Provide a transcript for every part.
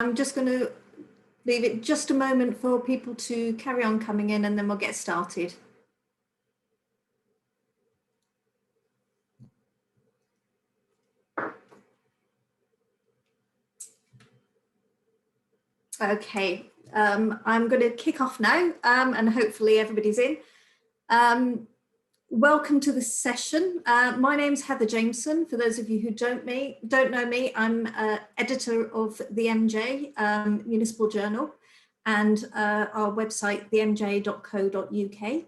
I'm just going to leave it just a moment for people to carry on coming in, and then we'll get started. Okay, I'm going to kick off now, and hopefully everybody's in. Welcome to this session. My name's Heather Jameson. For those of you who don't know me, I'm editor of the MJ Municipal Journal and our website, themj.co.uk.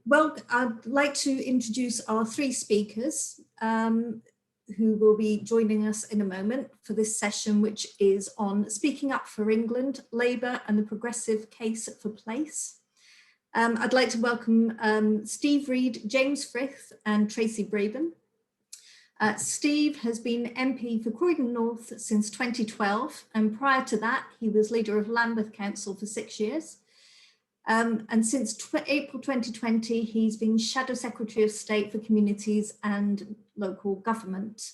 Well, I'd like to introduce our three speakers who will be joining us in a moment for this session, which is on Speaking Up for England, Labour and the Progressive Case for Place. I'd like to welcome Steve Reed, James Frith and Tracy Brabin. Steve has been MP for Croydon North since 2012, and prior to that he was leader of Lambeth Council for 6 years. And since April 2020 he's been Shadow Secretary of State for Communities and Local Government.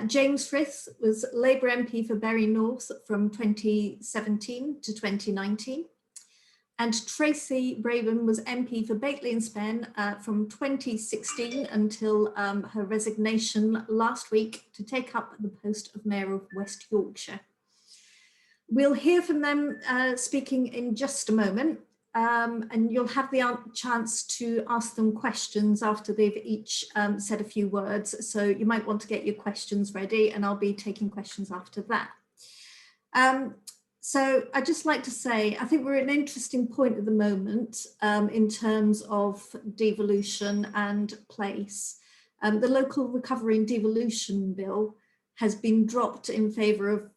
James Frith was Labour MP for Bury North from 2017 to 2019. And Tracy Brabin was MP for Batley and Spen from 2016 until her resignation last week to take up the post of Mayor of West Yorkshire. We'll hear from them speaking in just a moment, and you'll have the chance to ask them questions after they've each said a few words. So you might want to get your questions ready, and I'll be taking questions after that. So I'd just like to say, I think we're at an interesting point at the moment in terms of devolution and place. The Local Recovery and Devolution Bill has been dropped in favour of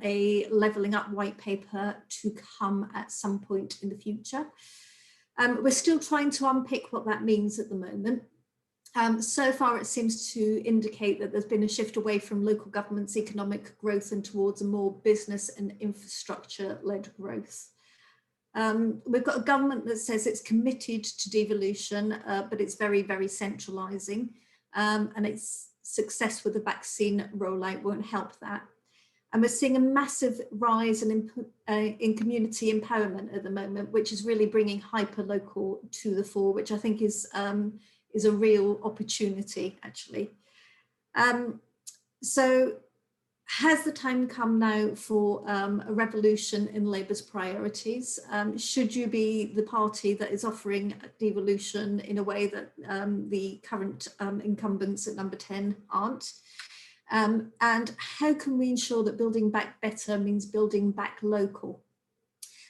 a levelling up white paper to come at some point in the future. We're still trying to unpick what that means at the moment. So far, it seems to indicate that there's been a shift away from local government's economic growth and towards a more business and infrastructure-led growth. We've got a government that says it's committed to devolution, but it's very, very centralising, and its success with the vaccine rollout won't help that. And we're seeing a massive rise in community empowerment at the moment, which is really bringing hyper-local to the fore, which I think is a real opportunity, actually. So has the time come now for a revolution in Labour's priorities? Should you be the party that is offering devolution in a way that the current incumbents at number 10 aren't? And how can we ensure that building back better means building back local?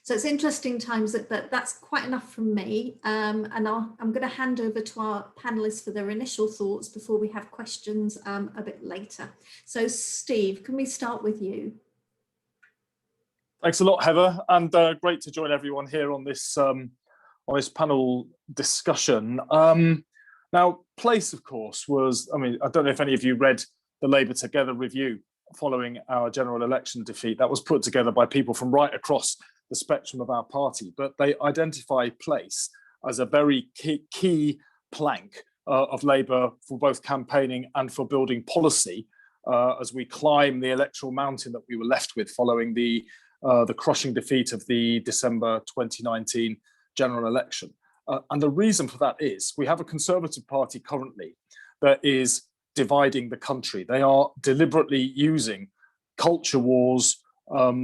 So it's interesting times, but that's quite enough from me. And I'm going to hand over to our panelists for their initial thoughts before we have questions a bit later. So Steve, can we start with you? Thanks a lot, Heather, and great to join everyone here on this panel discussion. Now, place, of course, was, I don't know if any of you read the Labour Together review following our general election defeat. That was put together by people from right across the spectrum of our party, but they identify place as a very key plank of Labour for both campaigning and for building policy as we climb the electoral mountain that we were left with following the crushing defeat of the December 2019 general election. And the reason for that is we have a Conservative Party currently that is dividing the country. They are deliberately using culture wars,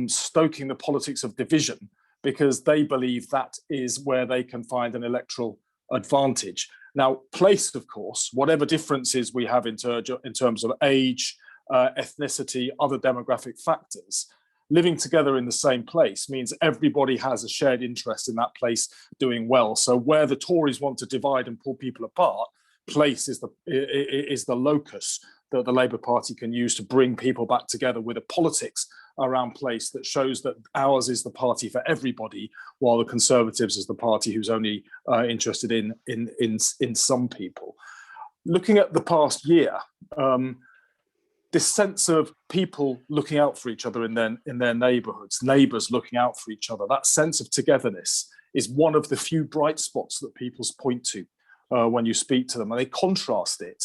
stoking the politics of division, because they believe that is where they can find an electoral advantage. Now, place, of course, whatever differences we have in terms of age, ethnicity, other demographic factors, living together in the same place means everybody has a shared interest in that place doing well. So where the Tories want to divide and pull people apart, place is the locus that the Labour Party can use to bring people back together with a politics around place that shows that ours is the party for everybody, while the Conservatives is the party who's only interested in some people. Looking at the past year, this sense of people looking out for each other in their neighbourhoods, neighbours looking out for each other, that sense of togetherness is one of the few bright spots that people point to when you speak to them, and they contrast it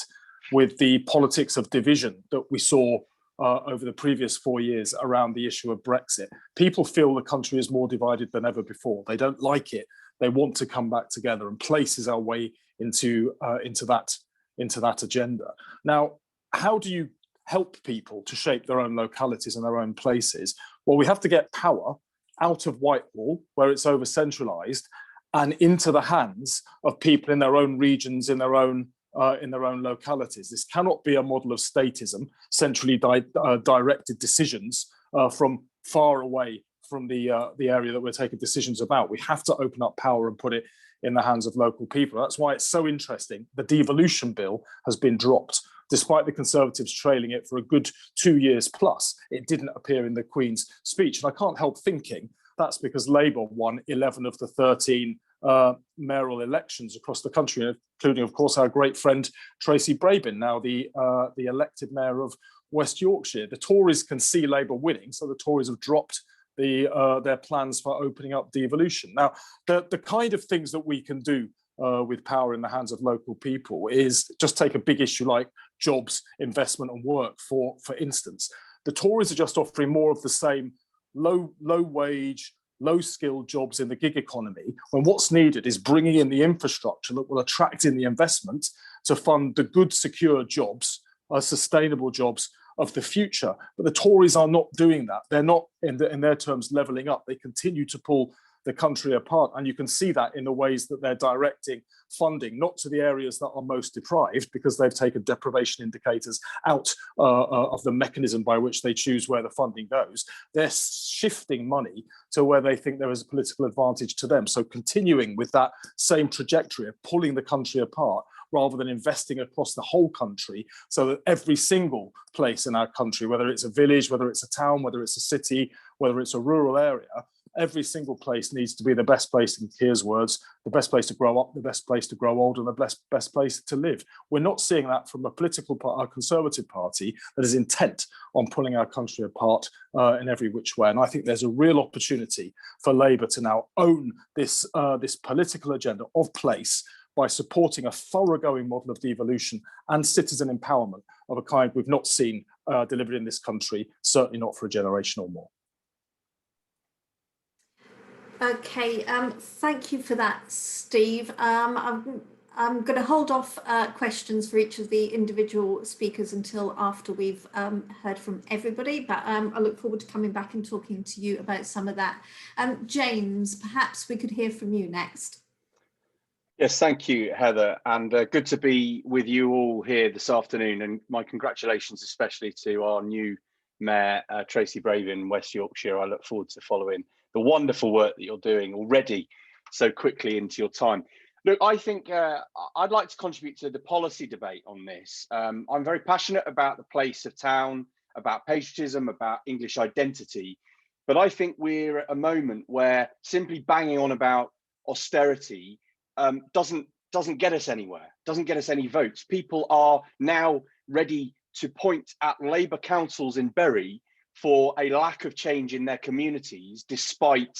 with the politics of division that we saw over the previous 4 years around the issue of Brexit. People feel the country is more divided than ever before. They don't like it. They want to come back together, and place is our way into that agenda. Now, how do you help people to shape their own localities and their own places? Well, we have to get power out of Whitehall, where it's over centralised, and into the hands of people in their own regions, in their own localities. This cannot be a model of statism, centrally directed decisions from far away from the area that we're taking decisions about. We have to open up power and put it in the hands of local people. That's why it's so interesting. The devolution bill has been dropped. Despite the Conservatives trailing it for a good 2 years plus, it didn't appear in the Queen's speech. And I can't help thinking that's because Labour won 11 of the 13 mayoral elections across the country, including, of course, our great friend Tracy Brabin, now the elected mayor of West Yorkshire. The Tories can see Labour winning, so the Tories have dropped their plans for opening up devolution. Now, the kind of things that we can do with power in the hands of local people is just take a big issue like jobs, investment and work, for instance. The Tories are just offering more of the same low wage, low skilled jobs in the gig economy, when what's needed is bringing in the infrastructure that will attract in the investment to fund the good, secure jobs, sustainable jobs of the future. But the Tories are not doing that. They're not, in their terms, levelling up. They continue to pull the country apart. And you can see that in the ways that they're directing funding, not to the areas that are most deprived, because they've taken deprivation indicators out of the mechanism by which they choose where the funding goes. They're shifting money to where they think there is a political advantage to them. So continuing with that same trajectory of pulling the country apart, rather than investing across the whole country, so that every single place in our country, whether it's a village, whether it's a town, whether it's a city, whether it's a rural area, every single place needs to be the best place, in Keir's words, the best place to grow up, the best place to grow old, and the best place to live. We're not seeing that from a political part, our Conservative Party, that is intent on pulling our country apart in every which way. And I think there's a real opportunity for Labour to now own this political agenda of place by supporting a thoroughgoing model of devolution and citizen empowerment of a kind we've not seen delivered in this country, certainly not for a generation or more. Okay, thank you for that, Steve. I'm going to hold off questions for each of the individual speakers until after we've heard from everybody, but I look forward to coming back and talking to you about some of that. James, perhaps we could hear from you next. Yes, thank you, Heather, and good to be with you all here this afternoon, and my congratulations especially to our new Mayor, Tracy Brabin, West Yorkshire. I look forward to following the wonderful work that you're doing already so quickly into your time. Look, I think I'd like to contribute to the policy debate on this. I'm very passionate about the place of town, about patriotism, about English identity, but I think we're at a moment where simply banging on about austerity doesn't get us anywhere, doesn't get us any votes. People are now ready to point at Labour councils in Bury for a lack of change in their communities, despite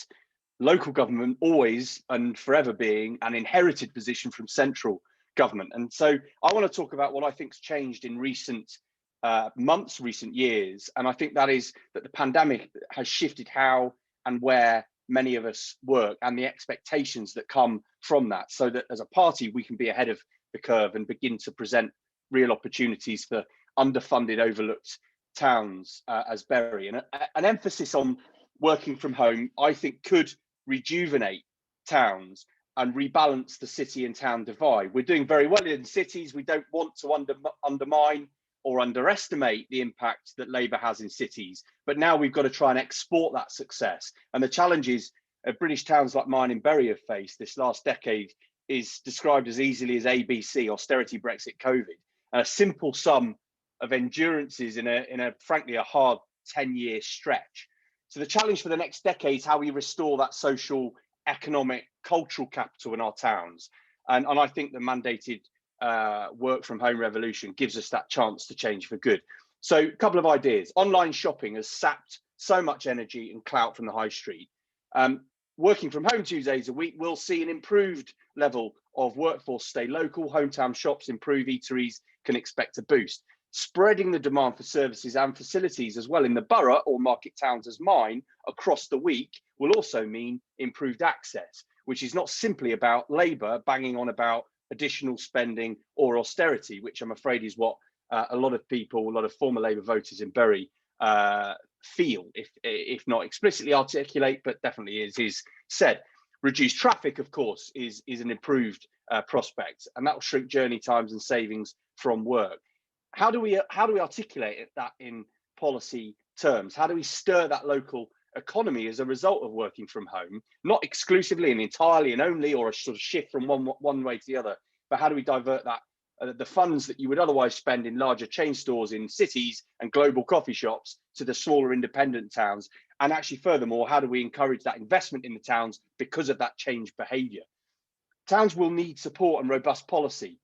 local government always and forever being an inherited position from central government. And so I want to talk about what I think's changed in recent months, recent years. And I think that is that the pandemic has shifted how and where many of us work and the expectations that come from that, so that as a party we can be ahead of the curve and begin to present real opportunities for underfunded, overlooked towns as Bury. And an emphasis on working from home, I think, could rejuvenate towns and rebalance the city and town divide. We're doing very well in cities. We don't want to undermine or underestimate the impact that Labour has in cities, but now we've got to try and export that success. And the challenges British towns like mine in Bury have faced this last decade is described as easily as ABC: austerity, Brexit, COVID, and a simple sum of endurances in a frankly a hard 10-year stretch. So the challenge for the next decade is how we restore that social, economic, cultural capital in our towns. And I think the mandated work from home revolution gives us that chance to change for good. So a couple of ideas. Online shopping has sapped so much energy and clout from the high street. Working from home 2 days a week will see an improved level of workforce stay local, hometown shops improve, eateries can expect a boost. spreading the demand for services and facilities as well in the borough or market towns as mine across the week will also mean improved access, which is not simply about Labour banging on about additional spending or austerity, which I'm afraid is what a lot of people, a lot of former Labour voters in Bury feel, if not explicitly articulate, but definitely is said. Reduced traffic, of course, is an improved prospect, and that will shrink journey times and savings from work. How do we articulate that in policy terms? How do we stir that local economy as a result of working from home, not exclusively and entirely and only, or a sort of shift from one way to the other, but how do we divert that the funds that you would otherwise spend in larger chain stores in cities and global coffee shops to the smaller independent towns? And actually, furthermore, how do we encourage that investment in the towns because of that changed behaviour? Towns will need support and robust policy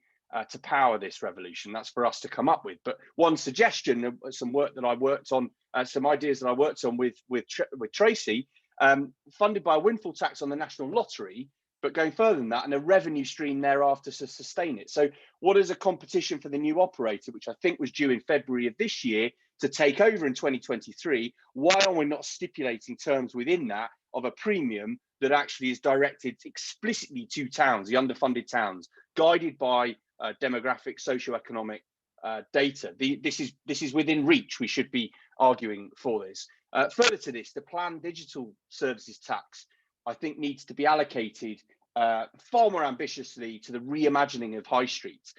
to power this revolution. That's for us to come up with. But one suggestion, some work that I worked on, some ideas that I worked on with Tracy, funded by a windfall tax on the National Lottery, but going further than that, and a revenue stream thereafter to sustain it. So what is a competition for the new operator, which I think was due in February of this year, to take over in 2023? Why are we not stipulating terms within that of a premium that actually is directed explicitly to towns, the underfunded towns, guided by demographic, socioeconomic data? This is within reach. We should be arguing for this. Further to this, the planned digital services tax, I think, needs to be allocated far more ambitiously to the reimagining of high streets,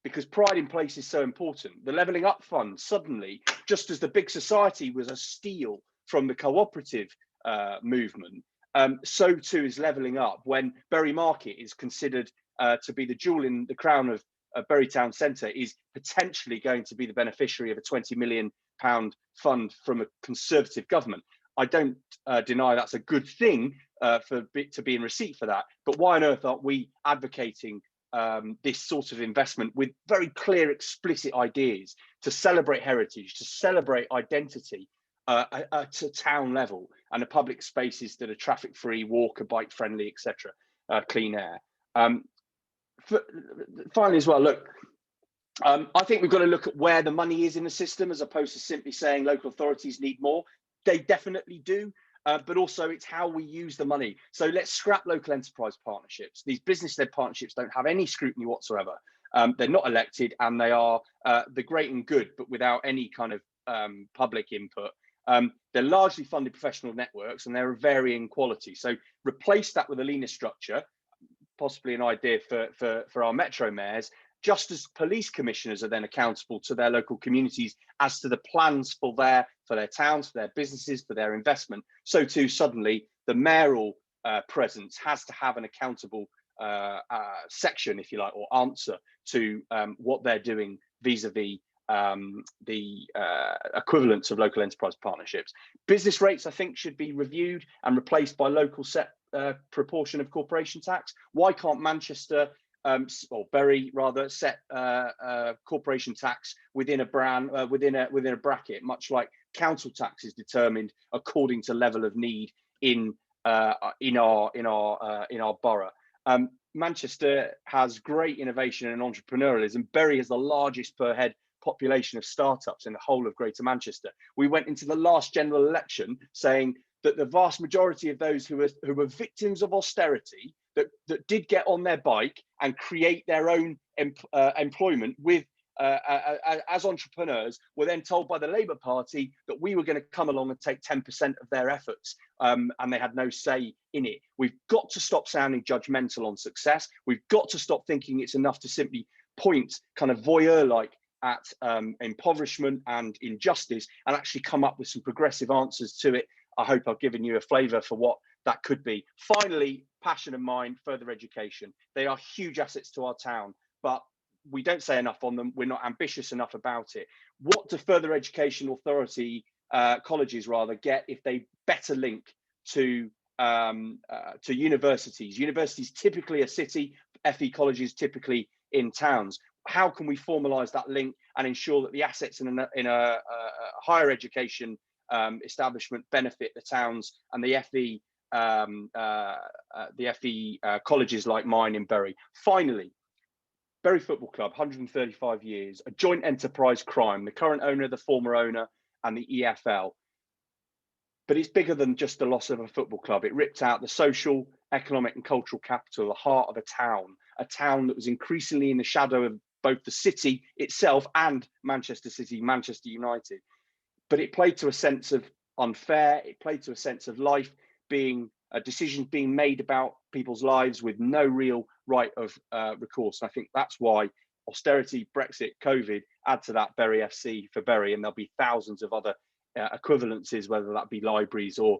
because pride in place is so important. The Levelling Up Fund, suddenly, just as the big society was a steal from the cooperative movement, so too is levelling up when Bury Market is considered to be the jewel in the crown of Bury Town Centre, is potentially going to be the beneficiary of a £20 million fund from a Conservative government. I don't deny that's a good thing to be in receipt for that, but why on earth aren't we advocating this sort of investment with very clear, explicit ideas to celebrate heritage, to celebrate identity to town level, and the public spaces that are traffic free, walker, bike friendly, etc., clean air. Finally as well, look, I think we've got to look at where the money is in the system, as opposed to simply saying local authorities need more. They definitely do, but also it's how we use the money. So let's scrap local enterprise partnerships. These business-led partnerships don't have any scrutiny whatsoever. They're not elected, and they are the great and good, but without any kind of public input. They're largely funded professional networks, and they're of varying quality. So replace that with a leaner structure, possibly an idea for our metro mayors, just as police commissioners are then accountable to their local communities as to the plans for their towns, for their businesses, for their investment. So too, suddenly, the mayoral presence has to have an accountable section, if you like, or answer to what they're doing vis-a-vis the equivalents of local enterprise partnerships. Business rates, I think, should be reviewed and replaced by local set proportion of corporation tax. Why can't Manchester or Bury rather set corporation tax within a within a bracket, much like council tax is determined according to level of need in our borough? Manchester has great innovation and entrepreneurialism. Bury has the largest per head population of startups in the whole of Greater Manchester. We went into the last general election saying that the vast majority of those who were victims of austerity, that did get on their bike and create their own employment with as entrepreneurs, were then told by the Labour Party that we were going to come along and take 10% of their efforts, and they had no say in it. We've got to stop sounding judgmental on success. We've got to stop thinking it's enough to simply point kind of voyeur-like at impoverishment and injustice, and actually come up with some progressive answers to it. I hope I've given you a flavour for what that could be. Finally, passion of mine, further education. They are huge assets to our town, but we don't say enough on them. We're not ambitious enough about it. What do further education authority colleges rather get if they better link to universities? Universities typically a city, FE colleges typically in towns. How can we formalise that link and ensure that the assets in a higher education establishment benefit the towns and the FE colleges like mine in Bury? Finally, Bury Football Club, 135 years, a joint enterprise crime, the current owner, the former owner, and the EFL. But it's bigger than just the loss of a football club. It ripped out the social, economic, and cultural capital, the heart of a town that was increasingly in the shadow of both the city itself and Manchester City, Manchester United. But it played to a sense of unfair. It played to a sense of life being, decisions being made about people's lives with no real right of recourse. And I think that's why austerity, Brexit, COVID add to that Bury FC for Bury, and there'll be thousands of other equivalences, whether that be libraries or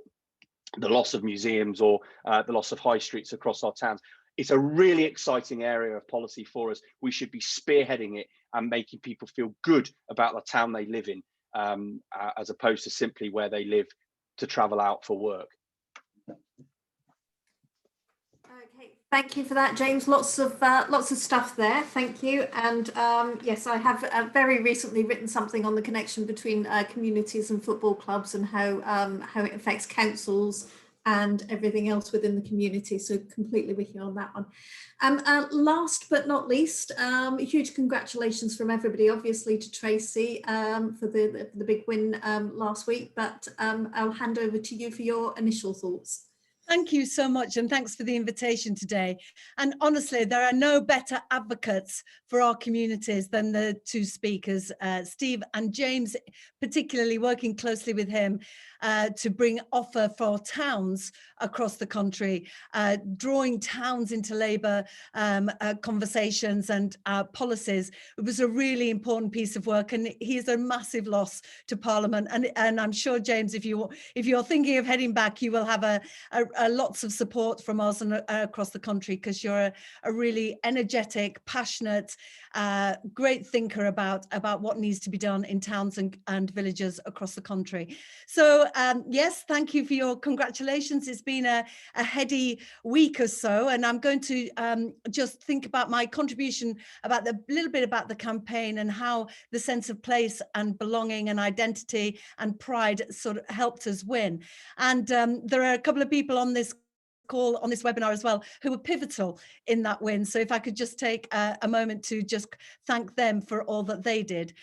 the loss of museums or the loss of high streets across our towns. It's a really exciting area of policy for us. We should be spearheading it and making people feel good about the town they live in, as opposed to simply where they live to travel out for work. Okay, thank you for that, James. Lots of stuff there. Thank you. And yes, I have very recently written something on the connection between communities and football clubs and how it affects councils and everything else within the community. So completely with you on that one. Last but not least, huge congratulations from everybody, obviously to Tracy for the big win last week. But I'll hand over to you for your initial thoughts. Thank you so much, and thanks for the invitation today. And honestly, there are no better advocates for our communities than the two speakers, Steve and James, particularly working closely with him to bring offer for towns across the country, drawing towns into Labour conversations and policies. It was a really important piece of work, and he is a massive loss to Parliament. And I'm sure, James, if you're thinking of heading back, you will have lots of support from us and across the country, because you're a really energetic, passionate, great thinker about what needs to be done in towns and villages across the country. So yes, thank you for your congratulations. It's been a heady week or so, and I'm going to just think about my contribution about a little bit about the campaign and how the sense of place and belonging and identity and pride sort of helped us win. And there are a couple of people on this call, on this webinar as well, who were pivotal in that win. So if I could just take a moment to just thank them for all that they did.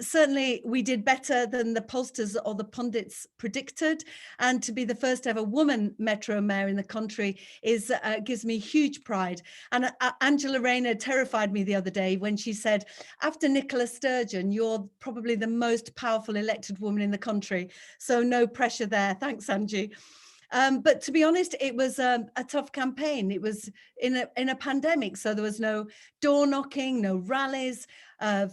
Certainly we did better than the pollsters or the pundits predicted, and to be the first ever woman Metro Mayor in the country is gives me huge pride. And Angela Rayner terrified me the other day when she said, after Nicola Sturgeon, you're probably the most powerful elected woman in the country. So no pressure there. Thanks, Angie. But to be honest, it was a tough campaign. It was in a pandemic, so there was no door knocking, no rallies,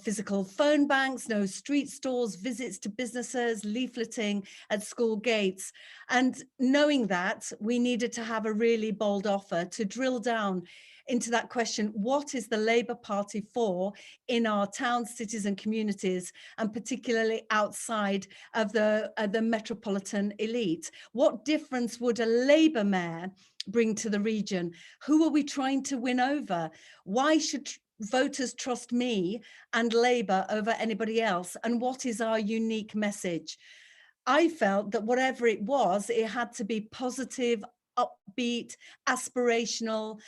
physical phone banks, no street stalls, visits to businesses, leafleting at school gates. And knowing that, we needed to have a really bold offer to drill down into that question: what is the Labour Party for in our towns, cities and communities, and particularly outside of the metropolitan elite? What difference would a Labour mayor bring to the region? Who are we trying to win over? Why should voters trust me and Labour over anybody else? And what is our unique message? I felt that whatever it was, it had to be positive, upbeat, aspirational,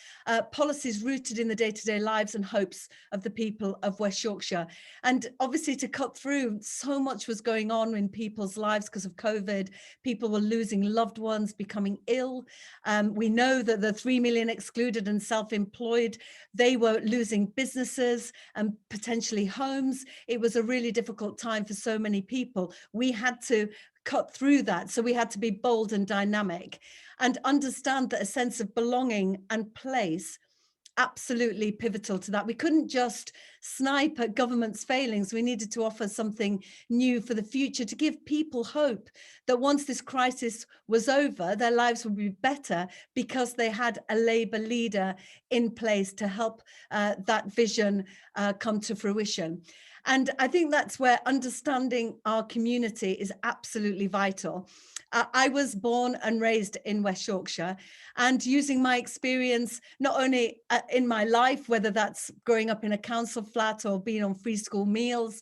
policies rooted in the day-to-day lives and hopes of the people of West Yorkshire. And obviously to cut through, so much was going on in people's lives because of COVID. People were losing loved ones, becoming ill. We know that the 3 million excluded and self-employed, they were losing businesses and potentially homes. It was a really difficult time for so many people. We had to cut through that. So we had to be bold and dynamic and understand that a sense of belonging and place absolutely pivotal to that. We couldn't just snipe at government's failings. We needed to offer something new for the future to give people hope that once this crisis was over, their lives would be better because they had a Labour leader in place to help that vision come to fruition. And I think that's where understanding our community is absolutely vital. I was born and raised in West Yorkshire, and using my experience, not only in my life, whether that's growing up in a council flat or being on free school meals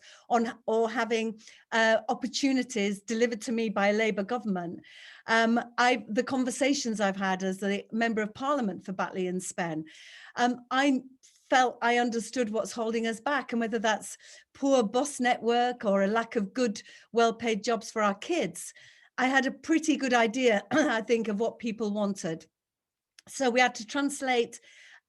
or having opportunities delivered to me by a Labour government, the conversations I've had as a Member of Parliament for Batley and Spen, I felt I understood what's holding us back, and whether that's poor bus network or a lack of good, well-paid jobs for our kids, I had a pretty good idea, I think, of what people wanted. So we had to translate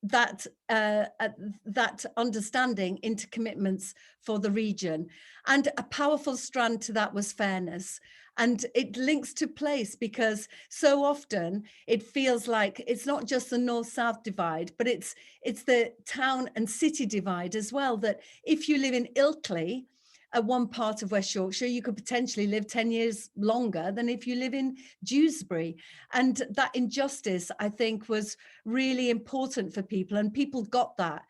that that understanding into commitments for the region. And a powerful strand to that was fairness. And it links to place, because so often it feels like it's not just the north-south divide, but it's the town and city divide as well, that if you live in Ilkley, at one part of West Yorkshire, you could potentially live 10 years longer than if you live in Dewsbury. And that injustice, I think, was really important for people, and people got that.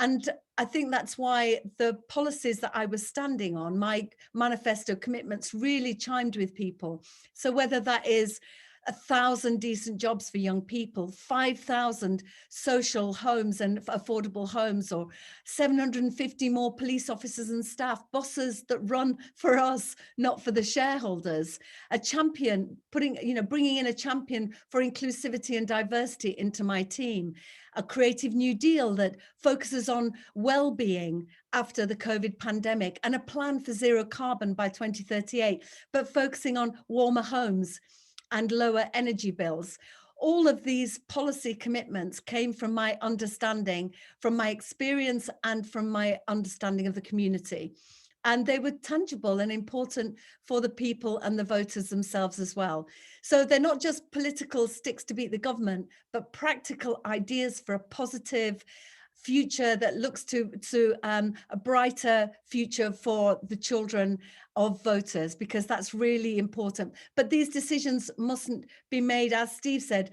And I think that's why the policies that I was standing on, my manifesto commitments, really chimed with people. So whether that is 1,000 decent jobs for young people, 5,000 social homes and affordable homes, or 750 more police officers and staff, bosses that run for us, not for the shareholders, a champion, bringing in a champion for inclusivity and diversity into my team, a creative new deal that focuses on well-being after the COVID pandemic, and a plan for zero carbon by 2038, but focusing on warmer homes and lower energy bills. All of these policy commitments came from my understanding, from my experience, and from my understanding of the community. And they were tangible and important for the people and the voters themselves as well. So they're not just political sticks to beat the government, but practical ideas for a positive future that looks to a brighter future for the children of voters, because that's really important. But these decisions mustn't be made, as Steve said,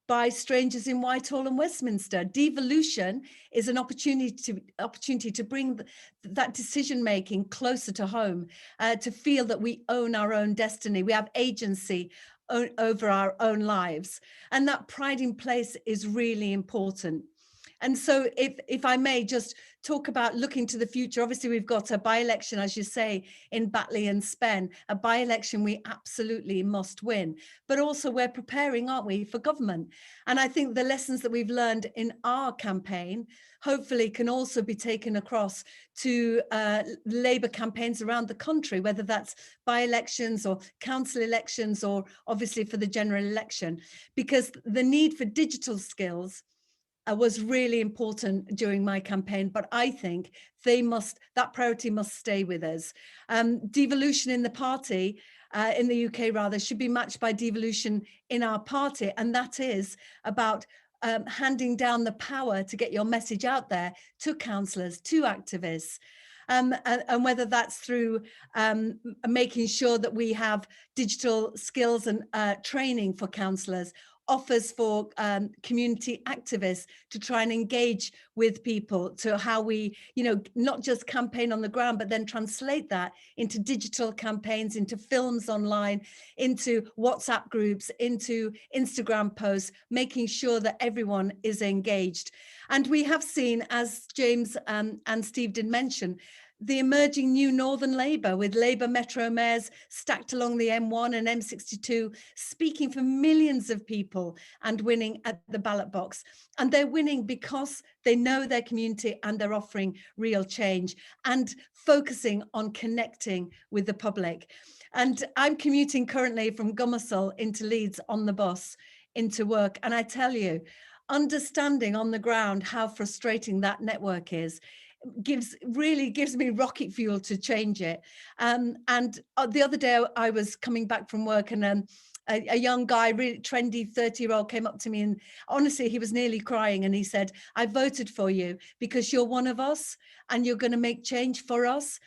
by strangers in Whitehall and Westminster. Devolution is an opportunity to bring that decision making closer to home, to feel that we own our own destiny, we have agency over our own lives, and that pride in place is really important. And so if I may just talk about looking to the future, obviously we've got a by-election, as you say, in Batley and Spen, a by-election we absolutely must win, but also we're preparing, aren't we, for government? And I think the lessons that we've learned in our campaign hopefully can also be taken across to Labour campaigns around the country, whether that's by-elections or council elections, or obviously for the general election, because the need for digital skills was really important during my campaign, but I think that priority must stay with us. Devolution in the party, in the UK rather, should be matched by devolution in our party, and that is about handing down the power to get your message out there to councillors, to activists. And whether that's through making sure that we have digital skills and training for councillors, offers for community activists to try and engage with people, to how we, not just campaign on the ground, but then translate that into digital campaigns, into films online, into WhatsApp groups, into Instagram posts, making sure that everyone is engaged. And we have seen, as James and Steve did mention, the emerging new Northern Labour, with Labour metro mayors stacked along the M1 and M62, speaking for millions of people and winning at the ballot box. And they're winning because they know their community and they're offering real change and focusing on connecting with the public. And I'm commuting currently from Gomersall into Leeds on the bus into work. And I tell you, understanding on the ground how frustrating that network is, really gives me rocket fuel to change it. And the other day I was coming back from work, and a young guy, really trendy 30-year-old, came up to me, and honestly he was nearly crying, and he said, "I voted for you because you're one of us and you're going to make change for us.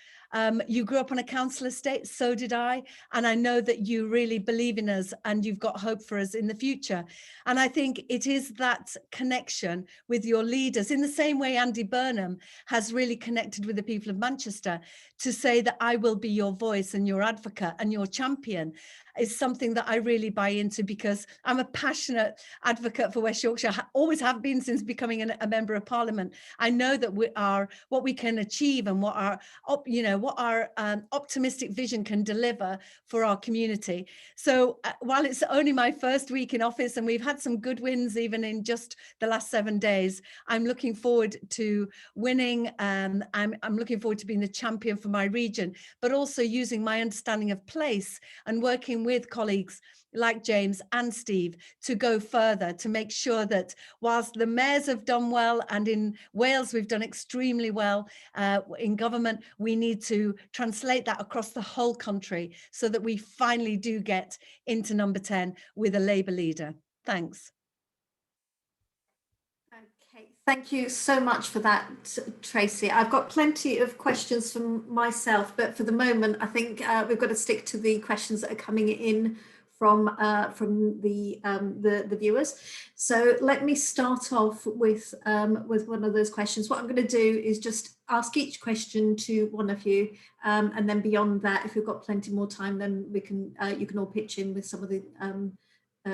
You grew up on a council estate, so did I, and I know that you really believe in us and you've got hope for us in the future." And I think it is that connection with your leaders, in the same way Andy Burnham has really connected with the people of Manchester, to say that I will be your voice and your advocate and your champion. is something that I really buy into, because I'm a passionate advocate for West Yorkshire, always have been since becoming a member of Parliament. I know that what we can achieve and what our optimistic vision can deliver for our community. So while it's only my first week in office and we've had some good wins even in just the last 7 days, I'm looking forward to winning. I'm looking forward to being the champion for my region, but also using my understanding of place and working with colleagues like James and Steve to go further, to make sure that whilst the mayors have done well, and in Wales we've done extremely well in government, we need to translate that across the whole country so that we finally do get into number 10 with a Labour leader. Thanks. Okay, thank you so much for that, Tracy. I've got plenty of questions from myself, but for the moment, I think we've got to stick to the questions that are coming in from the viewers. So let me start off with one of those questions. What I'm going to do is just ask each question to one of you, and then beyond that, if we've got plenty more time, then we can you can all pitch in with some of the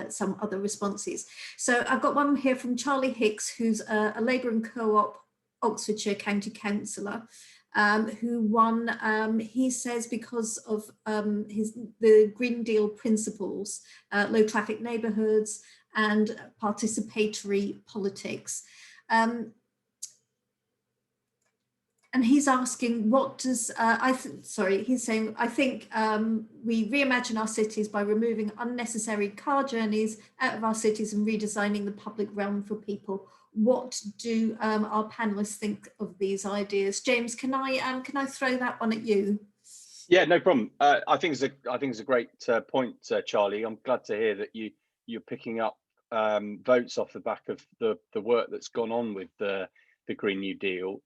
some other responses. So I've got one here from Charlie Hicks, who's a Labour and Co-op Oxfordshire County Councillor, who won, he says, because of the Green Deal principles, low traffic neighbourhoods and participatory politics. And he's asking, what does, he's saying, I think we reimagine our cities by removing unnecessary car journeys out of our cities and redesigning the public realm for people. What do our panelists think of these ideas? James, can I throw that one at you? Yeah, no problem. I think it's a great point, Charlie. I'm glad to hear that you're picking up votes off the back of the work that's gone on with the Green New Deal.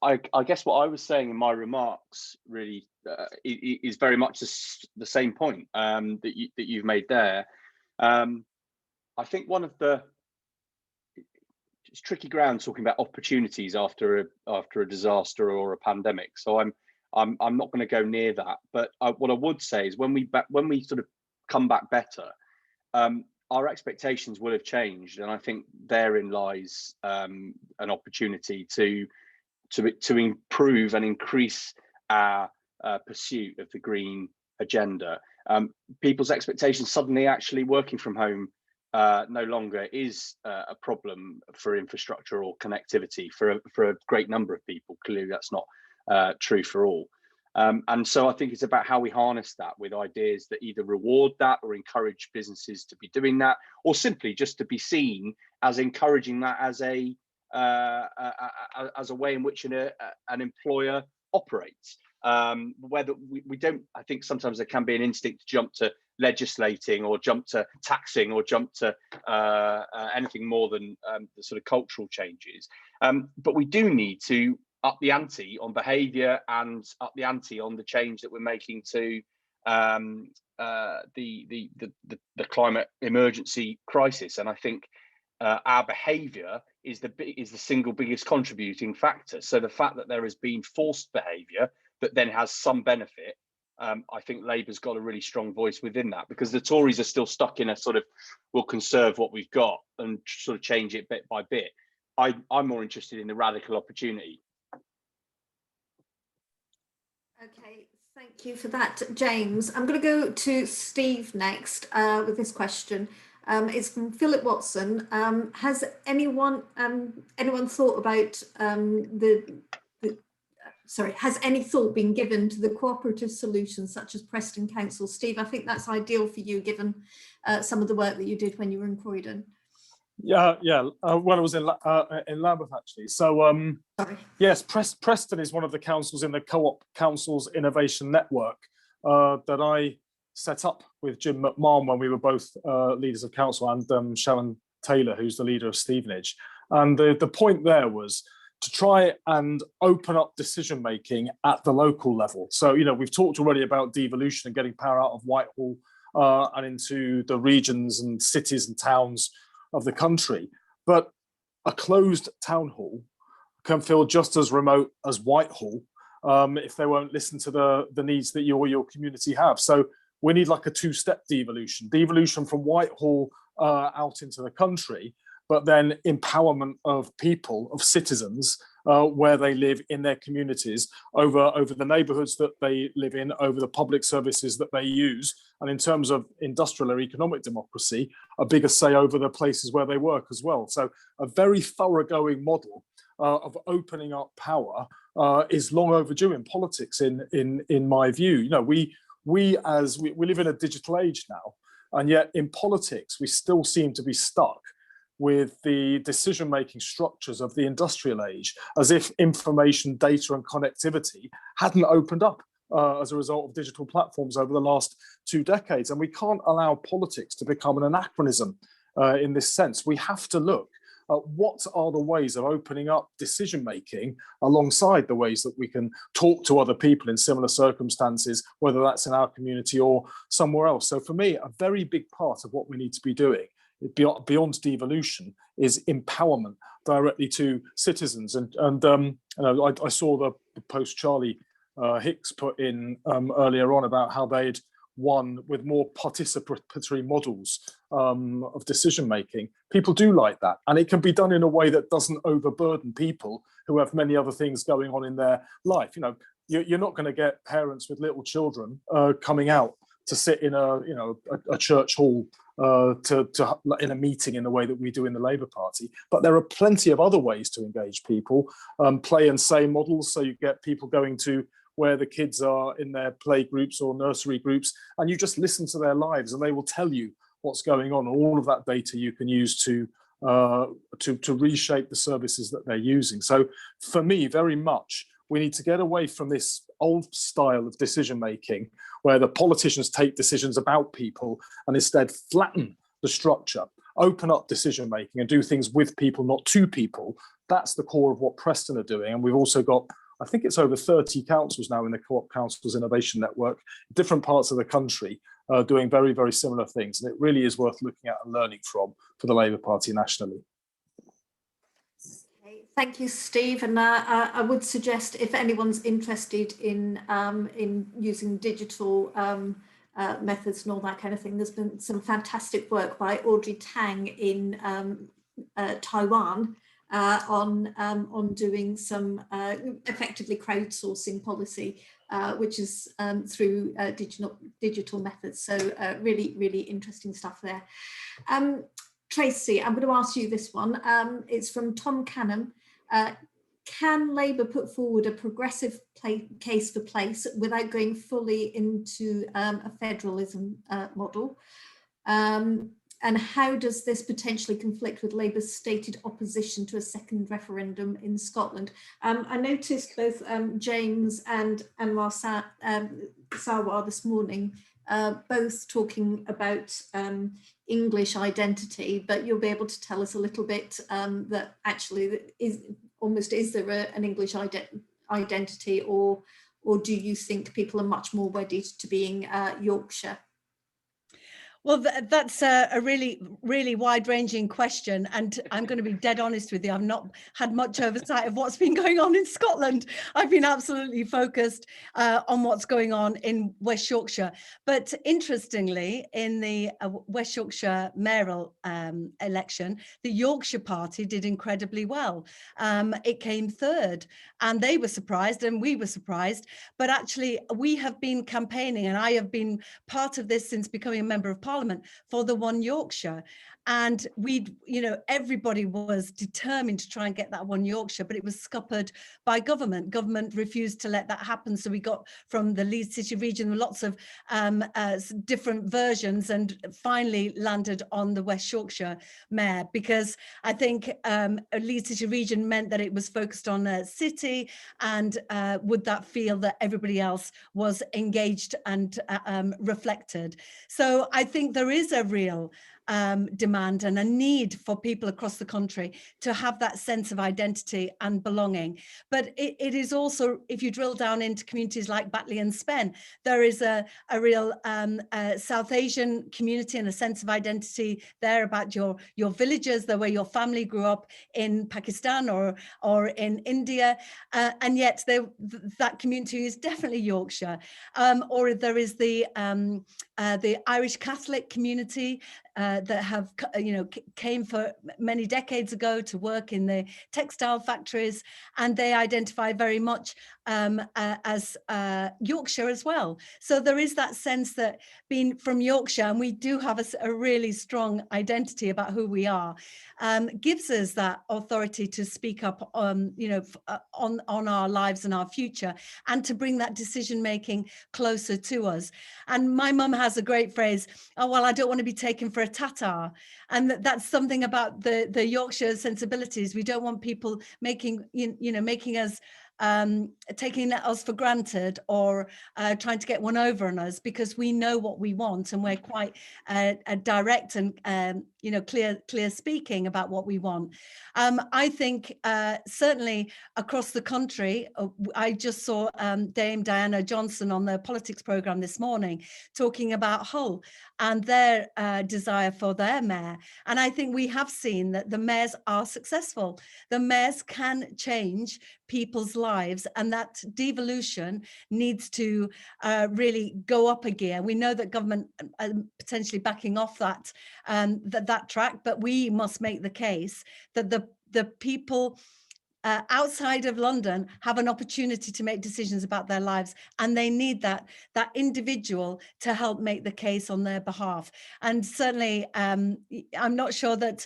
I guess what I was saying in my remarks really is very much the same point that you've made there. I think one of it's tricky ground talking about opportunities after a disaster or a pandemic. So I'm not going to go near that. But what I would say is when we sort of come back better, our expectations will have changed, and I think therein lies an opportunity to improve and increase our pursuit of the green agenda. People's expectations suddenly actually working from home no longer is a problem for infrastructure or connectivity for a great number of people. Clearly that's not true for all. And so I think it's about how we harness that with ideas that either reward that or encourage businesses to be doing that, or simply just to be seen as encouraging that as a way in which an employer operates. Whether we don't, I think sometimes there can be an instinct to jump to legislating or jump to taxing or jump to anything more than the sort of cultural changes. But we do need to up the ante on behaviour and up the ante on the change that we're making to the climate emergency crisis. And I think our behaviour is the single biggest contributing factor. So the fact that there has been forced behaviour that then has some benefit, I think Labour's got a really strong voice within that, because the Tories are still stuck in a sort of, we'll conserve what we've got and sort of change it bit by bit. I'm more interested in the radical opportunity. Okay, thank you for that, James. I'm going to go to Steve next with this question. It's from Philip Watson. Has anyone thought about has any thought been given to the cooperative solutions such as Preston Council? Steve, I think that's ideal for you given some of the work that you did when you were in Croydon. Yeah. When I was in Lambeth, actually. So yes, Preston is one of the councils in the Co-op Councils Innovation Network that I set up with Jim McMahon when we were both leaders of council, and Sharon Taylor, who's the leader of Stevenage. And the point there was to try and open up decision making at the local level. So, we've talked already about devolution and getting power out of Whitehall and into the regions and cities and towns of the country. But a closed town hall can feel just as remote as Whitehall if they won't listen to the needs that you or your community have. So we need like a two-step devolution from Whitehall out into the country, but then empowerment of people, of citizens, where they live in their communities, over the neighbourhoods that they live in, over the public services that they use, and in terms of industrial or economic democracy, a bigger say over the places where they work as well. So a very thoroughgoing model of opening up power is long overdue in politics, in my view. You know, we live in a digital age now, and yet in politics we still seem to be stuck with the decision-making structures of the industrial age, as if information, data and connectivity hadn't opened up as a result of digital platforms over the last 2 decades. And we can't allow politics to become an anachronism in this sense. We have to look at what are the ways of opening up decision-making alongside the ways that we can talk to other people in similar circumstances, whether that's in our community or somewhere else. So for me, a very big part of what we need to be doing beyond devolution is empowerment directly to citizens. And you know, I saw the post Charlie Hicks put in earlier on about how they'd won with more participatory models of decision making. People do like that, and it can be done in a way that doesn't overburden people who have many other things going on in their life. You know, you're not going to get parents with little children coming out to sit in a church hall in a meeting in the way that we do in the Labour Party. But there are plenty of other ways to engage people, play and say models. So you get people going to where the kids are in their play groups or nursery groups, and you just listen to their lives and they will tell you what's going on. All of that data you can use to reshape the services that they're using. So for me, very much, we need to get away from this old style of decision making where the politicians take decisions about people and instead flatten the structure, open up decision making and do things with people, not to people. That's the core of what Preston are doing. And we've also got, I think it's over 30 councils now in the Co-op Councils Innovation Network, different parts of the country doing very, very similar things. And it really is worth looking at and learning from for the Labour Party nationally. Thank you, Steve. And I would suggest if anyone's interested in using digital methods and all that kind of thing, there's been some fantastic work by Audrey Tang in Taiwan on doing some effectively crowdsourcing policy, which is through digital methods. So really, really interesting stuff there. Tracy, I'm going to ask you this one. It's from Tom Canham. Can Labour put forward a progressive case for place without going fully into a federalism model? And how does this potentially conflict with Labour's stated opposition to a second referendum in Scotland? I noticed both James and Anwar Sarwar this morning both talking about English identity, but you'll be able to tell us a little bit that actually is there an English identity, or do you think people are much more wedded to being Yorkshire? Well, that's a really, really wide-ranging question, and I'm going to be dead honest with you. I've not had much oversight of what's been going on in Scotland. I've been absolutely focused on what's going on in West Yorkshire. But interestingly, in the West Yorkshire mayoral election, the Yorkshire Party did incredibly well. It came third, and they were surprised, and we were surprised. But actually, we have been campaigning, and I have been part of this since becoming a member of Parliament for the One Yorkshire, and everybody was determined to try and get that One Yorkshire, but it was scuppered by government. Government refused to let that happen, so we got from the Leeds City region lots of different versions, and finally landed on the West Yorkshire mayor, because I think Leeds City region meant that it was focused on a city, and would that feel that everybody else was engaged and reflected. So I think there is a real demand and a need for people across the country to have that sense of identity and belonging. But it is also, if you drill down into communities like Batley and Spen, there is a real South Asian community and a sense of identity there about your villages, the way your family grew up in Pakistan or in India, and yet that community is definitely Yorkshire. Or there is the Irish Catholic community that have, came for many decades ago to work in the textile factories, and they identify very much as Yorkshire as well. So there is that sense that being from Yorkshire, and we do have a really strong identity about who we are, gives us that authority to speak up on our lives and our future, and to bring that decision making closer to us. And my mum has a great phrase, "Oh, well, I don't want to be taken for a Tatar." And that's something about the Yorkshire sensibilities. We don't want people making us taking us for granted, or trying to get one over on us, because we know what we want, and we're quite direct and clear speaking about what we want. I think certainly across the country, I just saw Dame Diana Johnson on the politics programme this morning talking about Hull and their desire for their mayor. And I think we have seen that the mayors are successful. The mayors can change people's lives, and that devolution needs to really go up a gear. We know that government potentially backing off that track, but we must make the case that the people outside of London have an opportunity to make decisions about their lives, and they need that individual to help make the case on their behalf. And certainly I'm not sure that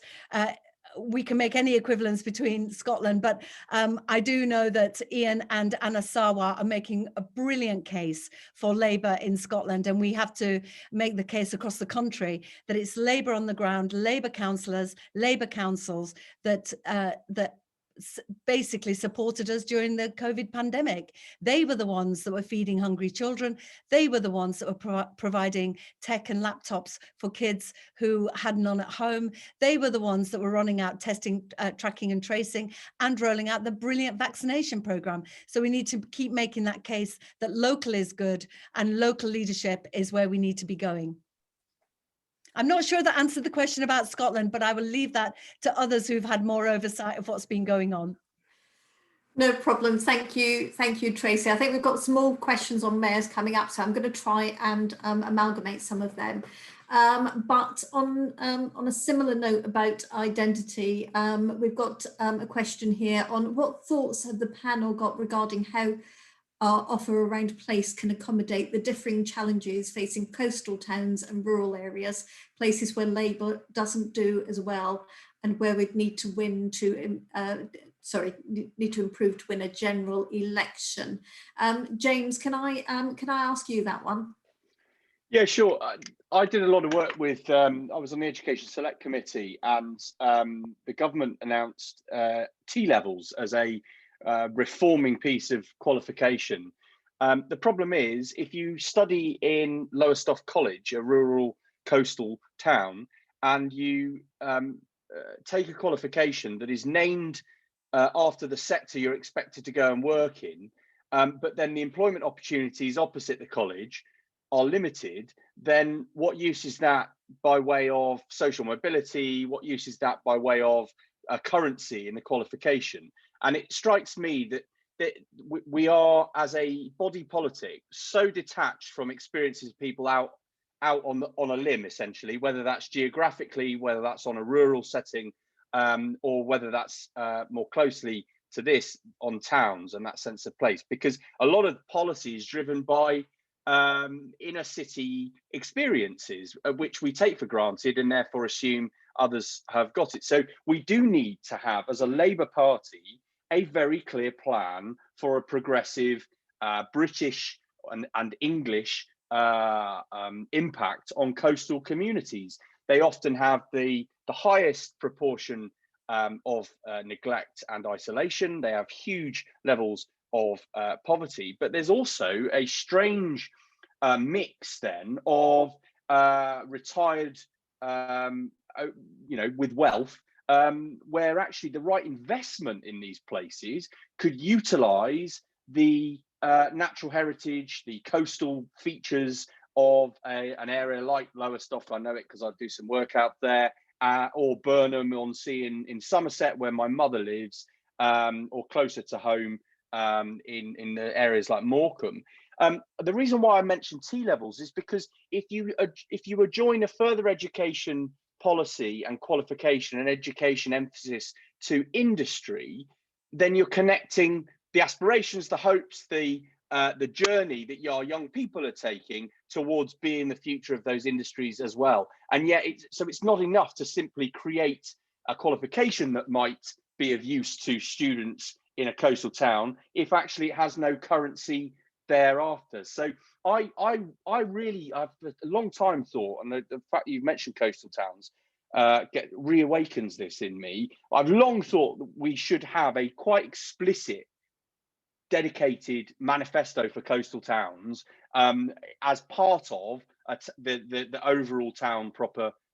we can make any equivalence between Scotland, but I do know that Ian and Anna Sawa are making a brilliant case for Labour in Scotland, and we have to make the case across the country that it's Labour on the ground, Labour councillors, Labour councils that basically supported us during the COVID pandemic. They were the ones that were feeding hungry children. They were the ones that were providing tech and laptops for kids who had none at home. They were the ones that were running out testing, tracking and tracing, and rolling out the brilliant vaccination programme. So we need to keep making that case that local is good, and local leadership is where we need to be going. I'm not sure that answered the question about Scotland, but I will leave that to others who've had more oversight of what's been going on. No problem. Thank you, Tracy. I think we've got some more questions on mayors coming up, so I'm going to try and amalgamate some of them. But on a similar note about identity, we've got a question here on what thoughts have the panel got regarding how our offer around place can accommodate the differing challenges facing coastal towns and rural areas, places where Labour doesn't do as well, and where we'd need to win to need to improve to win a general election. James, can I ask you that one? Yeah, sure. I did a lot of work with, I was on the Education Select Committee, and the government announced TLevels as a reforming piece of qualification. The problem is, if you study in Lowestoft College, a rural coastal town, and you take a qualification that is named after the sector you're expected to go and work in, but then the employment opportunities opposite the college are limited, then what use is that by way of social mobility? What use is that by way of a currency in the qualification? And it strikes me that we are, as a body politic, so detached from experiences of people out on a limb, essentially, whether that's geographically, whether that's on a rural setting, or whether that's more closely to this on towns and that sense of place. Because a lot of policy is driven by inner city experiences, which we take for granted and therefore assume others have got it. So we do need to have, as a Labour Party, a very clear plan for a progressive British and English impact on coastal communities. They often have the highest proportion of neglect and isolation. They have huge levels of poverty, but there's also a strange mix then of retired with wealth, where actually the right investment in these places could utilize the natural heritage, the coastal features of an area like Lowestoft. I know it because I do some work out there, or Burnham-on-Sea in Somerset, where my mother lives, or closer to home in the areas like Morecambe. The reason why I mentioned TLevels is because if you join a further education policy and qualification and education emphasis to industry, then you're connecting the aspirations, the hopes, the journey that your young people are taking towards being the future of those industries as well. And yet, it's not enough to simply create a qualification that might be of use to students in a coastal town if actually it has no currency thereafter. So I've a long time thought, and the fact you've mentioned coastal towns reawakens this in me. I've long thought that we should have a quite explicit dedicated manifesto for coastal towns as part of the overall town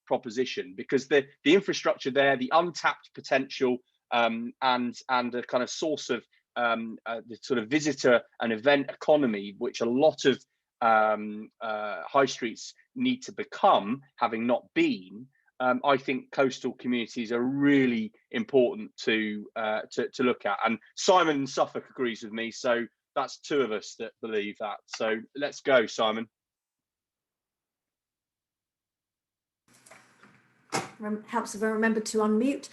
proposition, because the infrastructure there, the untapped potential, and a kind of source of the sort of visitor and event economy, which a lot of high streets need to become, having not been. I think coastal communities are really important to look at, and Simon in Suffolk agrees with me. So that's two of us that believe that. So let's go, Simon. Helps if I remember to unmute.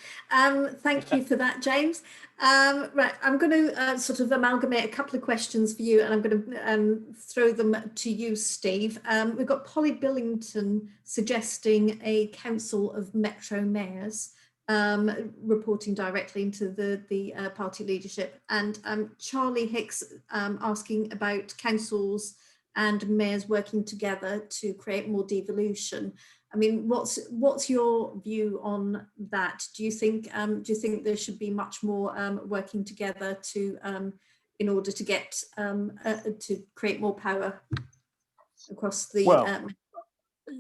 Thank you for that, James. Right, I'm going to sort of amalgamate a couple of questions for you, and I'm going to throw them to you, Steve. We've got Polly Billington suggesting a council of metro mayors, reporting directly into the party leadership, and Charlie Hicks asking about councils and mayors working together to create more devolution. I mean, what's your view on that? Do you think there should be much more working together to in order to get to create more power across the?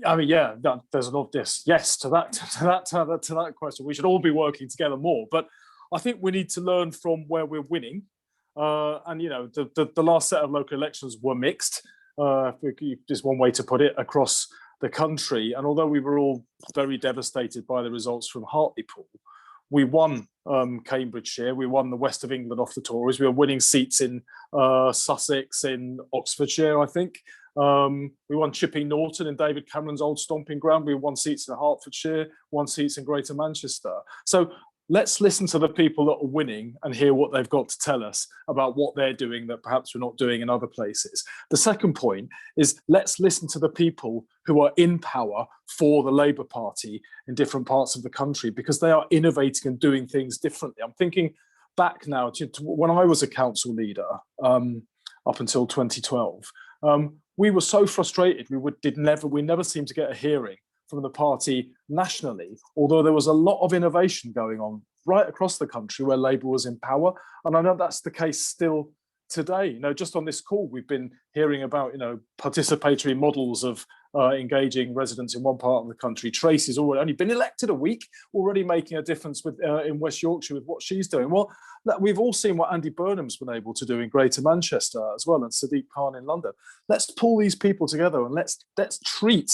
I mean, yeah, there's an obvious yes to that question. We should all be working together more, but I think we need to learn from where we're winning. And the last set of local elections were mixed. Just one way to put it, across the country. And although we were all very devastated by the results from Hartlepool, we won Cambridgeshire, we won the West of England off the Tories, we were winning seats in Sussex, in Oxfordshire, I think. We won Chipping Norton in David Cameron's old stomping ground, we won seats in Hertfordshire, won seats in Greater Manchester. So let's listen to the people that are winning and hear what they've got to tell us about what they're doing that perhaps we're not doing in other places. The second point is, let's listen to the people who are in power for the Labour Party in different parts of the country, because they are innovating and doing things differently. I'm thinking back now to when I was a council leader up until 2012. We were so frustrated. We never seemed to get a hearing from the party nationally, although there was a lot of innovation going on right across the country where Labour was in power. And I know that's the case still today. Just on this call, we've been hearing about, participatory models of engaging residents in one part of the country. Tracy's already only been elected a week, already making a difference in West Yorkshire with what she's doing. Well, we've all seen what Andy Burnham's been able to do in Greater Manchester as well, and Sadiq Khan in London. Let's pull these people together and let's treat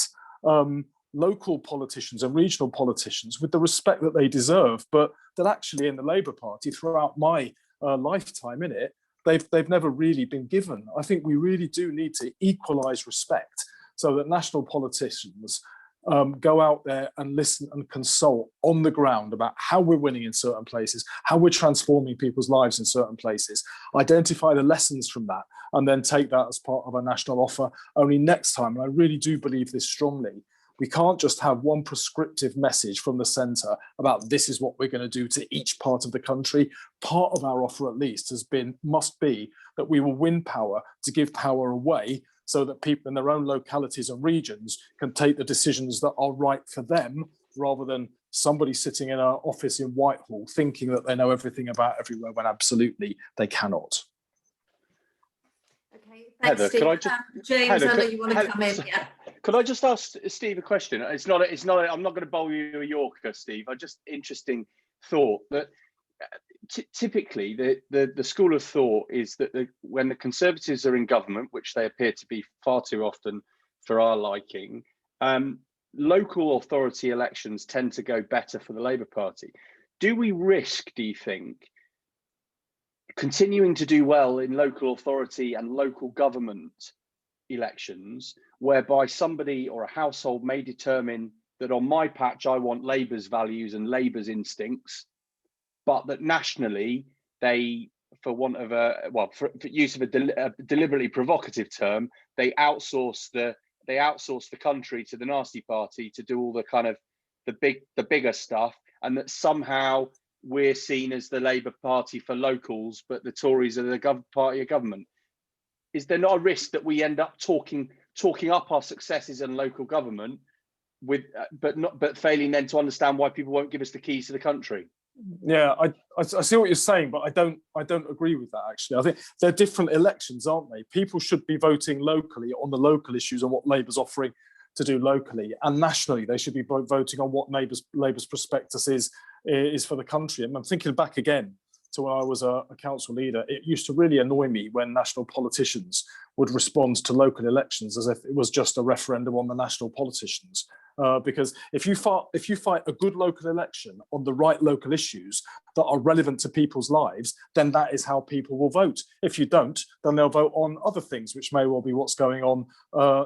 local politicians and regional politicians with the respect that they deserve, but that actually in the Labour Party throughout my lifetime in it, they've never really been given. I think we really do need to equalise respect so that national politicians go out there and listen and consult on the ground about how we're winning in certain places, how we're transforming people's lives in certain places, identify the lessons from that, and then take that as part of a national offer. Only next time, and I really do believe this strongly, we can't just have one prescriptive message from the centre about this is what we're going to do to each part of the country. Part of our offer, at least, must be that we will win power to give power away so that people in their own localities and regions can take the decisions that are right for them, rather than somebody sitting in an office in Whitehall thinking that they know everything about everywhere when absolutely they cannot. Okay, thanks, Heather, Steve. could I just, James, Heather, I know you want to come in. Yeah. Could I just ask Steve a question? It's not. I'm not going to bowl you a Yorker, Steve. I just interesting thought that typically the school of thought is that when the Conservatives are in government, which they appear to be far too often for our liking, local authority elections tend to go better for the Labour Party. Do we risk, do you think, continuing to do well in local authority and local government elections, whereby somebody or a household may determine that on my patch I want Labour's values and Labour's instincts, but that nationally they, for want of a, well, for use of a deliberately provocative term, they outsource the country to the nasty party to do all the kind of the bigger stuff, and that somehow we're seen as the Labour Party for locals, but the Tories are the party of government? Is there not a risk that we end up talking up our successes in local government, but failing then to understand why people won't give us the keys to the country? Yeah, I see what you're saying, but I don't agree with that, actually. I think they're different elections, aren't they? People should be voting locally on the local issues and what Labour's offering to do locally, and nationally they should be voting on what Labour's prospectus is for the country. And I'm thinking back again to when I was a council leader. It used to really annoy me when national politicians would respond to local elections as if it was just a referendum on the national politicians. Because if you fight a good local election on the right local issues that are relevant to people's lives, then that is how people will vote. If you don't, then they'll vote on other things, which may well be what's going on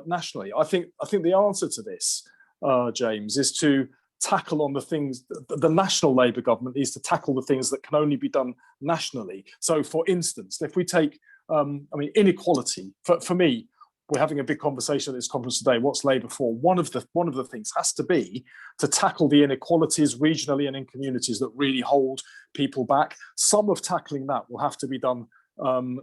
nationally. I think the answer to this, James, is to tackle on the things. The national Labour government needs to tackle the things that can only be done nationally. So, for instance, if we take, inequality, for me, we're having a big conversation at this conference today. What's Labour for? One of the things has to be to tackle the inequalities regionally and in communities that really hold people back. Some of tackling that will have to be done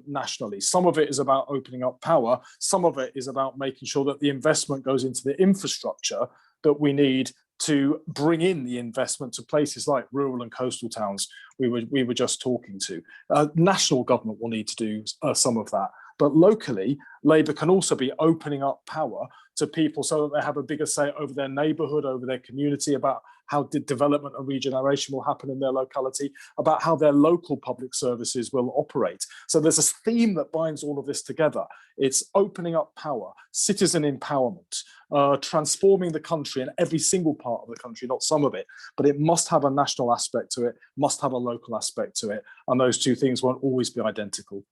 nationally. Some of it is about opening up power. Some of it is about making sure that the investment goes into the infrastructure that we need to bring in the investment to places like rural and coastal towns we were just talking to. National government will need to do some of that. But locally, Labour can also be opening up power to people so that they have a bigger say over their neighbourhood, over their community, about how development and regeneration will happen in their locality, about how their local public services will operate. So there's a theme that binds all of this together. It's opening up power, citizen empowerment, transforming the country in every single part of the country, not some of it, but it must have a national aspect to it, must have a local aspect to it, and those two things won't always be identical.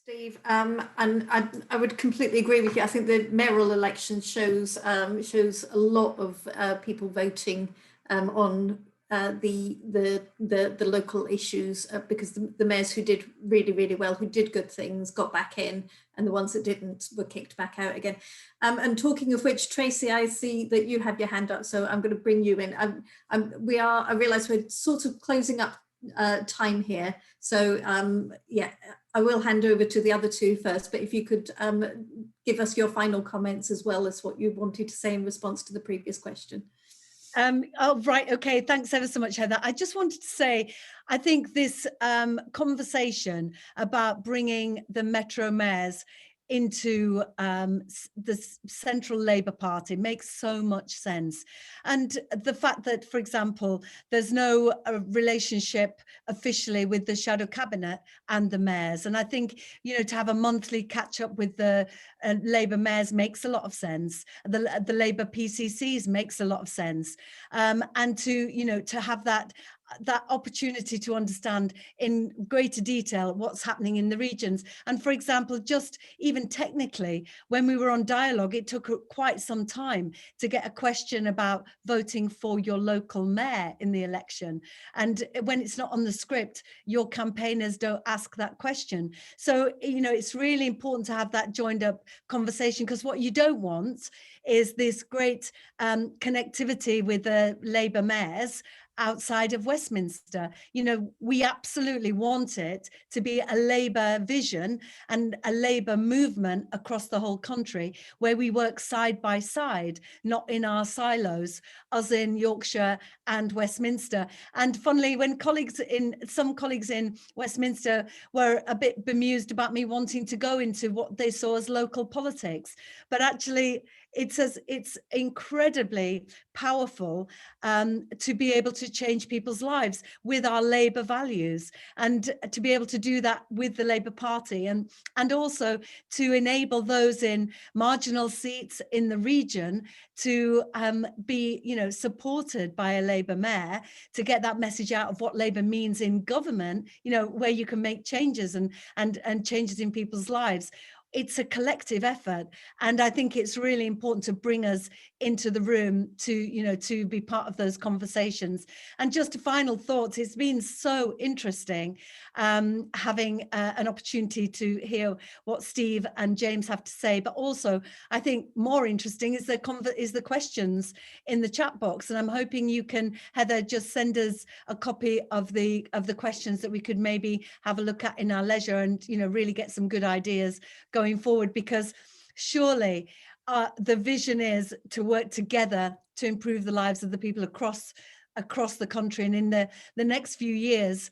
Steve, and I would completely agree with you. I think the mayoral election shows a lot of people voting on the local issues, because the mayors who did really well, who did good things, got back in, and the ones that didn't were kicked back out again. And talking of which, Tracy, I see that you have your hand up, so I'm going to bring you in. I realise we're sort of closing up time here, so yeah, I will hand over to the other two first, but if you could give us your final comments as well as what you wanted to say in response to the previous question. Oh, right. Okay. Thanks ever so much, Heather. I just wanted to say, I think this conversation about bringing the Metro mayors into the central Labour Party makes so much sense. And the fact that, for example, there's no relationship officially with the shadow cabinet and the mayors. And I think, you know, to have a monthly catch up with the Labour mayors makes a lot of sense. The Labour PCCs makes a lot of sense. And to, you know, to have that opportunity to understand in greater detail what's happening in the regions. And for example, just even technically, when we were on dialogue, it took quite some time to get a question about voting for your local mayor in the election. And when it's not on the script, your campaigners don't ask that question. So, you know, it's really important to have that joined up conversation, because what you don't want is this great connectivity with the Labour mayors, outside of Westminster. You know, we absolutely want it to be a Labour vision and a Labour movement across the whole country, where we work side by side, not in our silos, us in Yorkshire and Westminster. And funnily, when some colleagues in Westminster were a bit bemused about me wanting to go into what they saw as local politics, but actually it's incredibly powerful to be able to change people's lives with our Labour values, and to be able to do that with the Labour Party, and also to enable those in marginal seats in the region to be, you know, supported by a Labour mayor, to get that message out of what Labour means in government, you know, where you can make changes and changes in people's lives. It's a collective effort, and I think it's really important to bring us into the room to, you know, to be part of those conversations. And just a final thought, it's been so interesting having an opportunity to hear what Steve and James have to say, but also I think more interesting is the questions in the chat box, and I'm hoping you can, Heather, just send us a copy of the questions that we could maybe have a look at in our leisure, and, you know, really get some good ideas going forward, because surely the vision is to work together to improve the lives of the people across the country. And in the next few years,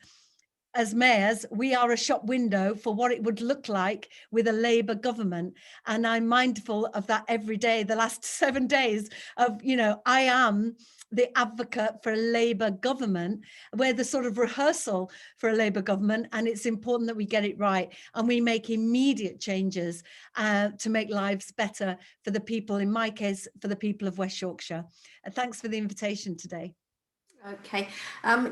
as mayors, we are a shop window for what it would look like with a Labour government. And I'm mindful of that every day, the last 7 days of, you know, I am the advocate for a Labour government. We're the sort of rehearsal for a Labour government, and it's important that we get it right and we make immediate changes to make lives better for the people, in my case, for the people of West Yorkshire. And thanks for the invitation today. Okay,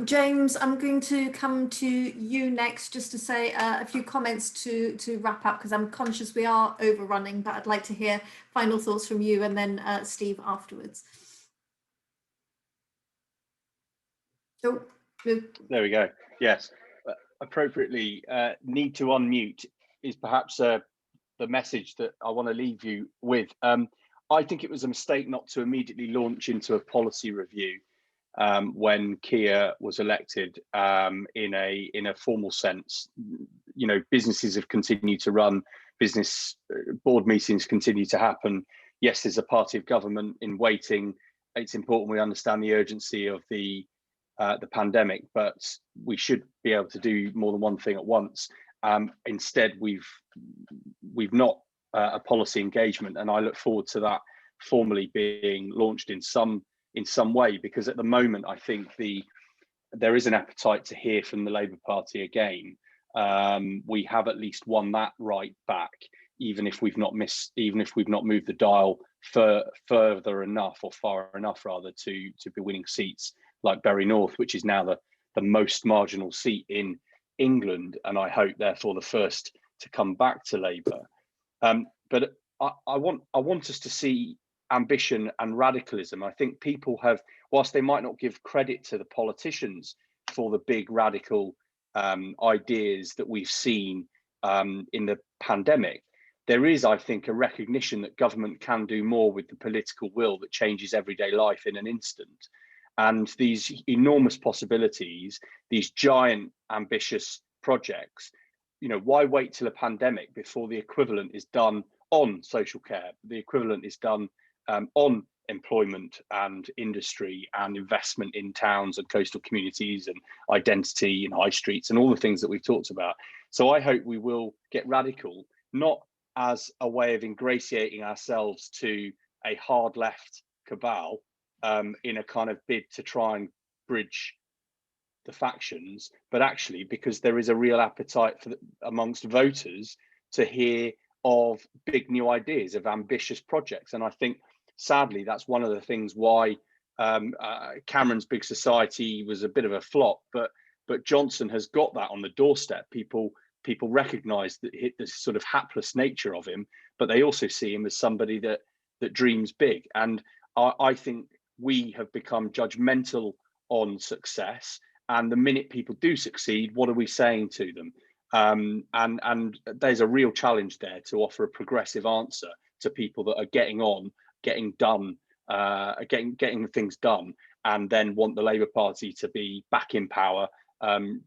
James, I'm going to come to you next, just to say a few comments to wrap up, because I'm conscious we are overrunning, but I'd like to hear final thoughts from you, and then Steve afterwards. Oh, there we go. Yes, appropriately, need to unmute is perhaps the message that I want to leave you with. I think it was a mistake not to immediately launch into a policy review when Keir was elected in a formal sense. You know, businesses have continued to run, business board meetings continue to happen. Yes, there's a party of government in waiting. It's important we understand the urgency of the pandemic, but we should be able to do more than one thing at once. Instead, we've not a policy engagement, and I look forward to that formally being launched in some way, because at the moment I think there is an appetite to hear from the Labour Party again. We have at least won that right back, even if we've not moved the dial further enough, or far enough rather, to be winning seats like Bury North, which is now the most marginal seat in England, and I hope therefore the first to come back to Labour. But I want us to see ambition and radicalism. I think people have, whilst they might not give credit to the politicians for the big radical ideas that we've seen in the pandemic, there is, I think, a recognition that government can do more with the political will that changes everyday life in an instant. And these enormous possibilities, these giant ambitious projects, you know, why wait till a pandemic before the equivalent is done on social care, the equivalent is done on employment and industry and investment in towns and coastal communities and identity in high streets and all the things that we've talked about. So I hope we will get radical, not as a way of ingratiating ourselves to a hard left cabal in a kind of bid to try and bridge the factions, but actually because there is a real appetite amongst voters to hear of big new ideas, of ambitious projects. And I think, sadly, that's one of the things why Cameron's Big Society was a bit of a flop, but Johnson has got that on the doorstep. People recognise the sort of hapless nature of him, but they also see him as somebody that dreams big. And I think we have become judgmental on success, and the minute people do succeed, what are we saying to them? And there's a real challenge there to offer a progressive answer to people that are getting on, getting done, getting things done, and then want the Labour Party to be back in power,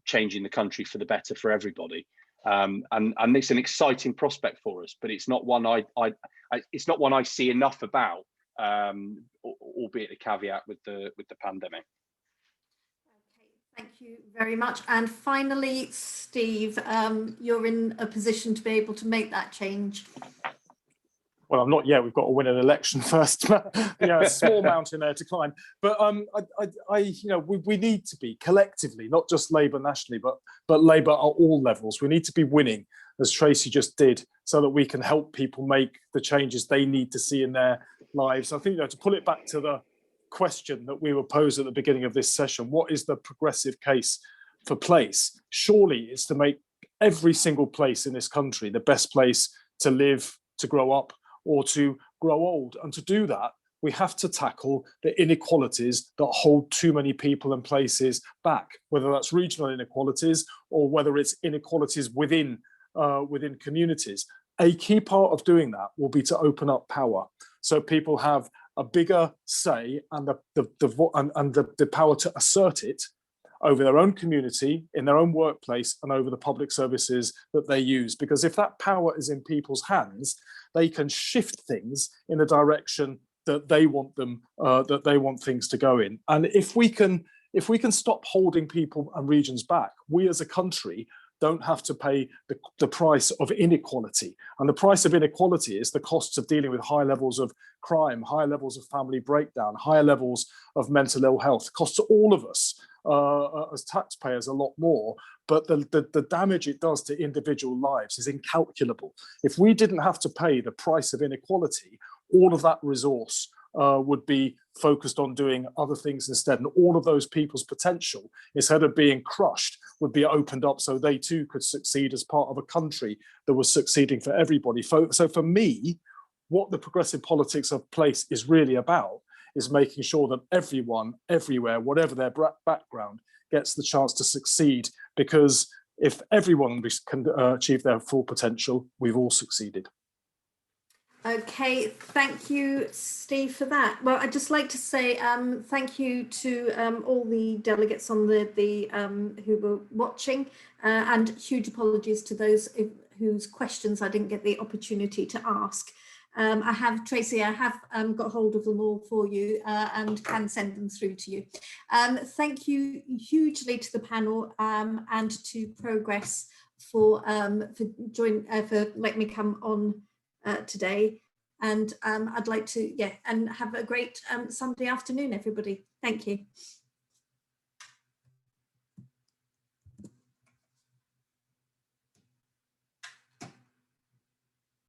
changing the country for the better for everybody. And it's an exciting prospect for us, but it's not one it's not one I see enough about, albeit a caveat with the pandemic. Thank you very much. And finally, Steve, you're in a position to be able to make that change. Well, I'm not yet. We've got to win an election first. Yeah, a small mountain there to climb. But we need to be collectively, not just Labour nationally, but Labour at all levels. We need to be winning, as Tracy just did, so that we can help people make the changes they need to see in their lives. I think, to pull it back to the question that we were posed at the beginning of this session, what is the progressive case for place? Surely it's to make every single place in this country the best place to live, to grow up, or to grow old. And to do that, we have to tackle the inequalities that hold too many people and places back, whether that's regional inequalities or whether it's inequalities within communities. A key part of doing that will be to open up power, so people have a bigger say and the power to assert it over their own community, in their own workplace, and over the public services that they use. Because if that power is in people's hands, they can shift things in the direction that they want them, that they want things to go in. And if we can stop holding people and regions back, we as a country don't have to pay the price of inequality. And the price of inequality is the costs of dealing with high levels of crime, high levels of family breakdown, higher levels of mental ill health. It costs all of us as taxpayers a lot more, but the damage it does to individual lives is incalculable. If we didn't have to pay the price of inequality, all of that resource would be focused on doing other things instead, and all of those people's potential, instead of being crushed, would be opened up so they too could succeed as part of a country that was succeeding for everybody. So for me, what the progressive politics of place is really about is making sure that everyone, everywhere, whatever their background, gets the chance to succeed, because if everyone can achieve their full potential, we've all succeeded. Okay, thank you, Steve, for that. Well, I'd just like to say thank you to all the delegates on who were watching, and huge apologies to those whose questions I didn't get the opportunity to ask. Tracy, I have got hold of them all for you and can send them through to you. Thank you hugely to the panel and to Progress for letting me come on today, and I'd like to and have a great Sunday afternoon, everybody. Thank you.